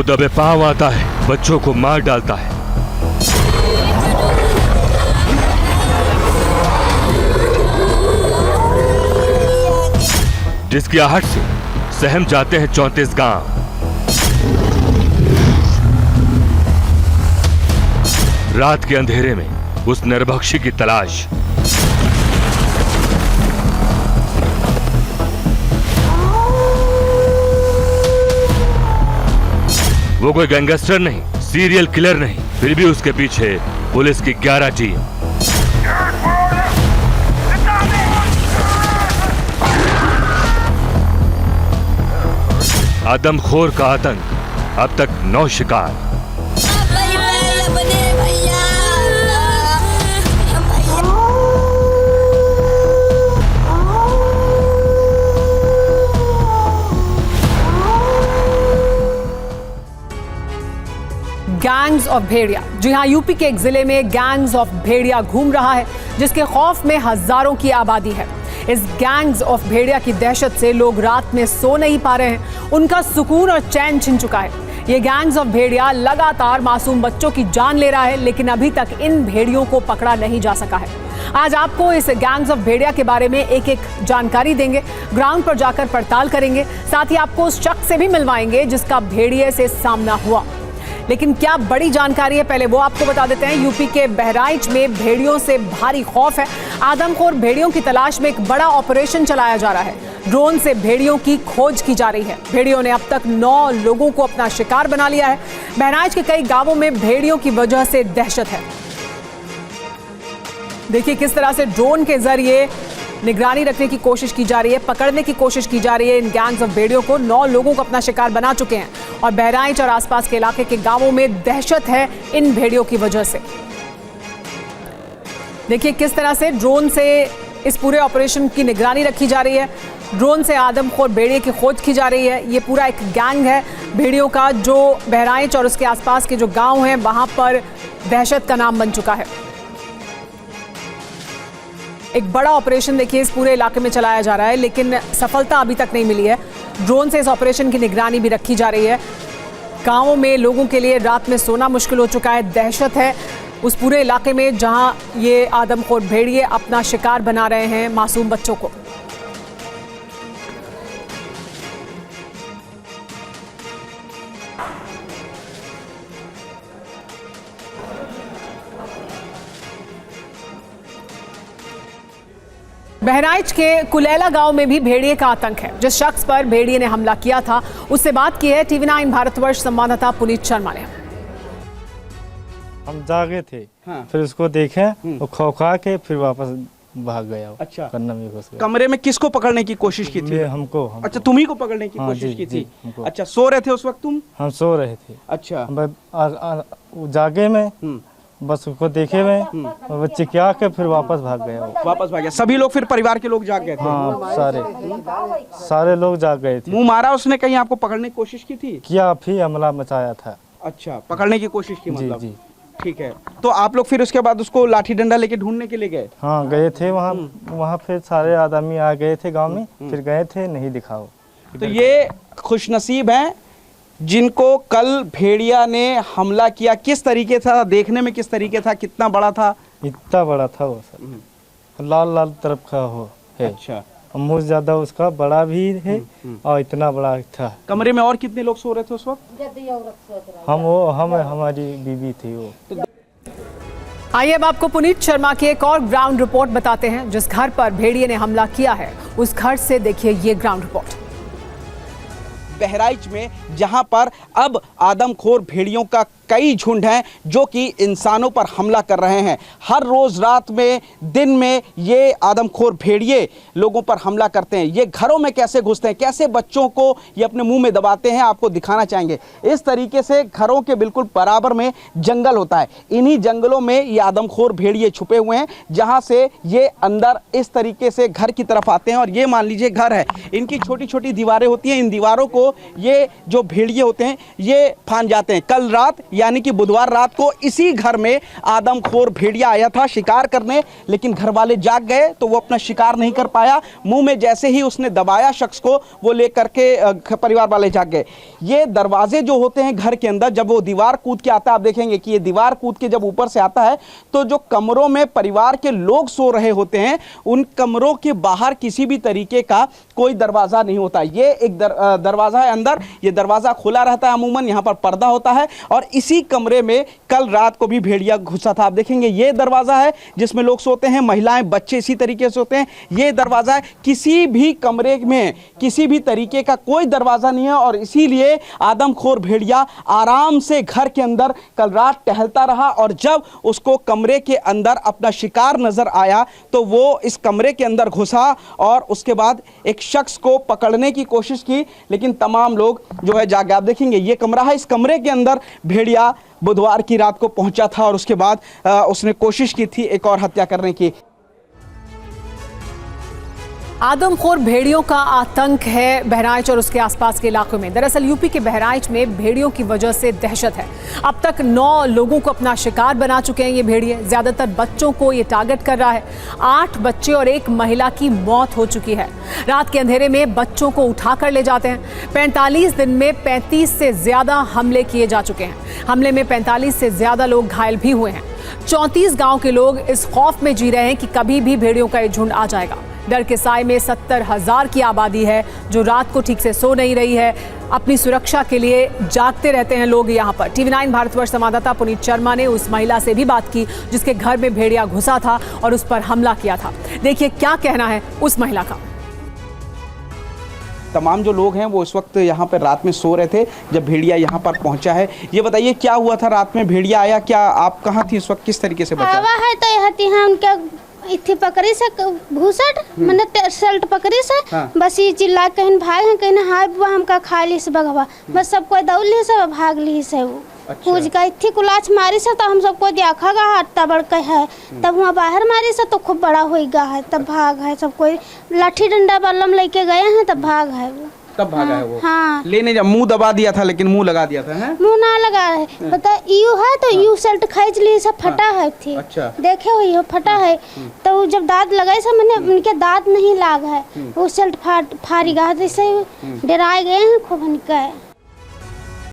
वो दबे पांव आता है, बच्चों को मार डालता है। जिसकी आहट से सहम जाते हैं 34 गांव। रात के अंधेरे में उस नरभक्षी की तलाश। वो कोई गैंगस्टर नहीं, सीरियल किलर नहीं, फिर भी उसके पीछे पुलिस की 11 टीम। आदमखोर का आतंक, अब तक 9 शिकार। गैंग्स ऑफ भेड़िया। जी हाँ, यूपी के एक जिले में गैंग्स ऑफ भेड़िया घूम रहा है, जिसके खौफ में हजारों की आबादी है। इस गैंग्स ऑफ भेड़िया की दहशत से लोग रात में सो नहीं पा रहे हैं, उनका सुकून और चैन छिन चुका है। ये गैंग्स ऑफ भेड़िया लगातार मासूम बच्चों की जान ले रहा है, लेकिन अभी तक इन भेड़ियों को पकड़ा नहीं जा सका है। आज आपको इस गैंग्स ऑफ भेड़िया के बारे में एक एक जानकारी देंगे, ग्राउंड पर जाकर पड़ताल करेंगे, साथ ही आपको उस शख्स से भी मिलवाएंगे जिसका भेड़िए से सामना हुआ। लेकिन क्या बड़ी जानकारी है, पहले वो आपको बता देते हैं। यूपी के बहराइच में भेड़ियों से भारी खौफ है। आदमखोर भेड़ियों की तलाश में एक बड़ा ऑपरेशन चलाया जा रहा है। ड्रोन से भेड़ियों की खोज की जा रही है। भेड़ियों ने अब तक 9 लोगों को अपना शिकार बना लिया है। बहराइच के कई गांवों में भेड़ियों की वजह से दहशत है। देखिए किस तरह से ड्रोन के जरिए निगरानी रखने की कोशिश की जा रही है, पकड़ने की कोशिश की जा रही है इन गैंग्स ऑफ भेड़ियों को। 9 लोगों को अपना शिकार बना चुके हैं और बहराइच और आसपास के इलाके के गांवों में दहशत है इन भेड़ियों की वजह से। देखिए किस तरह से ड्रोन से इस पूरे ऑपरेशन की निगरानी रखी जा रही है। ड्रोन से आदमखोर भेड़िए की खोज की जा रही है। ये पूरा एक गैंग है भेड़ियों का, जो बहराइच और उसके आसपास के जो गाँव हैं वहां पर दहशत का नाम बन चुका है। एक बड़ा ऑपरेशन देखिए इस पूरे इलाके में चलाया जा रहा है, लेकिन सफलता अभी तक नहीं मिली है। ड्रोन से इस ऑपरेशन की निगरानी भी रखी जा रही है। गांवों में लोगों के लिए रात में सोना मुश्किल हो चुका है। दहशत है उस पूरे इलाके में जहां ये आदमखोर भेड़िए अपना शिकार बना रहे हैं मासूम बच्चों को। बहराइच के कुलेला गांव में भी भेड़िए का आतंक है। जिस शख्स पर भेड़िए ने हमला किया था उससे बात की है TV9 भारतवर्ष संवाददाता पुनीत शर्मा ने। हम जागे थे, हाँ। फिर उसको देखे वो खौखा के फिर वापस भाग गया। अच्छा, कन्ना में घुस गया। कमरे में किसको पकड़ने की कोशिश की थी? हमको। अच्छा, तुम्ही को पकड़ने की हाँ, कोशिश की थी। हमको। अच्छा, सो रहे थे उस वक्त तुम? हम सो रहे थे। अच्छा, जागे में बस उसको देखे में बच्चे क्या के फिर वापस भाग गया। वापस भाग गया। सभी लोग फिर परिवार के लोग जाग गए थे? हाँ, सारे लोग जाग गए थे। मुंह मारा उसने? कहीं आपको पकड़ने की कोशिश की थी? क्या फिर हमला मचाया था। अच्छा, पकड़ने की कोशिश की मतलब? जी। ठीक है, तो आप लोग फिर उसके बाद उसको लाठी डंडा लेके ढूंढने के लिए गए? हाँ गए थे वहाँ फिर सारे आदमी आ गए थे गाँव में, फिर गए थे नहीं दिखाओ। तो ये खुशनसीब हैं जिनको कल भेड़िया ने हमला किया। किस तरीके था देखने में, किस तरीके था, कितना बड़ा था? इतना बड़ा था वो सर, लाल लाल तरफ का हो है। अच्छा, मुझ ज्यादा उसका बड़ा भी है और इतना बड़ा था। कमरे में और कितने लोग सो रहे थे उस वक्त? हम हमारी बीवी थी वो। आइए अब आपको पुनीत शर्मा की एक और ग्राउंड रिपोर्ट बताते हैं। जिस घर पर भेड़िए ने हमला किया है उस घर से देखिए ये ग्राउंड रिपोर्ट। बहराइच में जहां पर अब आदमखोर भेड़ियों का कई झुंड हैं जो कि इंसानों पर हमला कर रहे हैं। हर रोज रात में, दिन में ये आदमखोर भेड़िए लोगों पर हमला करते हैं। ये घरों में कैसे घुसते हैं, कैसे बच्चों को ये अपने मुंह में दबाते हैं, आपको दिखाना चाहेंगे। इस तरीके से घरों के बिल्कुल बराबर में जंगल होता है। इन्हीं जंगलों में ये आदमखोर भेड़िए छुपे हुए हैं, जहां से ये अंदर इस तरीके से घर की तरफ आते हैं। और ये मान लीजिए घर है, इनकी छोटी छोटी दीवारें होती हैं। इन दीवारों को ये जो भेड़िए होते हैं ये फांद जाते हैं। कल रात यानी कि बुधवार रात को इसी घर में आदमखोर भेड़िया आया था शिकार करने, लेकिन घर वाले जाग गए तो वो अपना शिकार नहीं कर पाया। मुंह में जैसे ही उसने दबाया शख्स को, वो लेकर के परिवार वाले जाग गए। ये दरवाजे जो होते हैं घर के अंदर, जब वो दीवार कूद के आता है, आप देखेंगे कि ये दीवार कूद के जब ऊपर से आता है तो जो कमरों में परिवार के लोग सो रहे होते हैं उन कमरों के बाहर किसी भी तरीके का कोई दरवाजा नहीं होता। ये एक दरवाजा है अंदर, ये दरवाजा खुला रहता है अमूमन, यहाँ पर पर्दा होता है और इसी कमरे में कल रात को भी भेड़िया घुसा था। आप देखेंगे ये दरवाजा है जिसमें लोग सोते हैं, महिलाएं बच्चे इसी तरीके से सोते हैं। ये दरवाजा है, किसी भी कमरे में किसी भी तरीके का कोई दरवाजा नहीं है और इसीलिए आदमखोर भेड़िया आराम से घर के अंदर कल रात टहलता रहा और जब उसको कमरे के अंदर अपना शिकार नजर आया तो वो इस कमरे के अंदर घुसा और उसके बाद एक शख्स को पकड़ने की कोशिश की, लेकिन तमाम लोग जो है जागे। आप देखेंगे ये कमरा है, इस कमरे के अंदर भेड़िया बुधवार की रात को पहुंचा था और उसके बाद उसने कोशिश की थी एक और हत्या करने की। आदमखोर भेड़ियों का आतंक है बहराइच और उसके आसपास के इलाकों में। दरअसल यूपी के बहराइच में भेड़ियों की वजह से दहशत है। अब तक 9 लोगों को अपना शिकार बना चुके हैं ये भेड़िए। ज्यादातर बच्चों को ये टारगेट कर रहा है। 8 बच्चे और 1 महिला की मौत हो चुकी है। रात के अंधेरे में बच्चों को उठा कर ले जाते हैं। 45 दिन में 35 से ज्यादा हमले किए जा चुके हैं। हमले में 45 से ज्यादा लोग घायल भी हुए हैं। 34 गाँव के लोग इस खौफ में जी रहे हैं कि कभी भी भेड़ियों का ये झुंड आ जाएगा। डर के साए में 70,000 की आबादी है जो रात को ठीक से सो नहीं रही है। अपनी सुरक्षा के लिए जागते रहते हैं लोग यहाँ पर। TV9 भारतवर्ष संवाददाता पुनीत शर्मा ने उस महिला से भी बात की जिसके घर में भेड़िया घुसा था और उस पर हमला किया था। देखिए क्या कहना है उस महिला का। तमाम जो लोग हैं वो इस वक्त यहाँ पर रात में सो रहे थे जब भेड़िया यहाँ पर पहुँचा है। ये बताइए क्या हुआ था रात में, भेड़िया आया, क्या आप कहाँ थी इस वक्त, किस तरीके से बचा? है तो यहाँ उनके इतनी पकड़ी से भूसट मैंने शर्ट पकड़ी से हाँ। बस ये चिल्ला कहीं भाग हैं कहीं हाय बुआ हमका खा ली से बगवा बस सब कोई दौड़ ली से भाग ली से वो पूछ का इतनी कुलाच मारी से तो हम सबको देखा गा हाथ तबड़ के है तब वहाँ बाहर मारी से तो खूब बड़ा हो गया है तब भाग है सब कोई लाठी डंडा बल्लम लेके गए हैं तब भाग है वो तब भागा है वो। हाँ लेने जब मुंह दबा दिया था लेकिन मुंह लगा दिया था है? मुंह ना लगा है पता यू है तो यू शर्ट खींच ली सब फटा है थी। अच्छा। देखे हुई हो फटा है तो जब दांत लगाए सब मैंने उनके दांत नहीं लाग है वो शर्ट फाड़ी गा जैसे डराए गए हैं खूब उनका।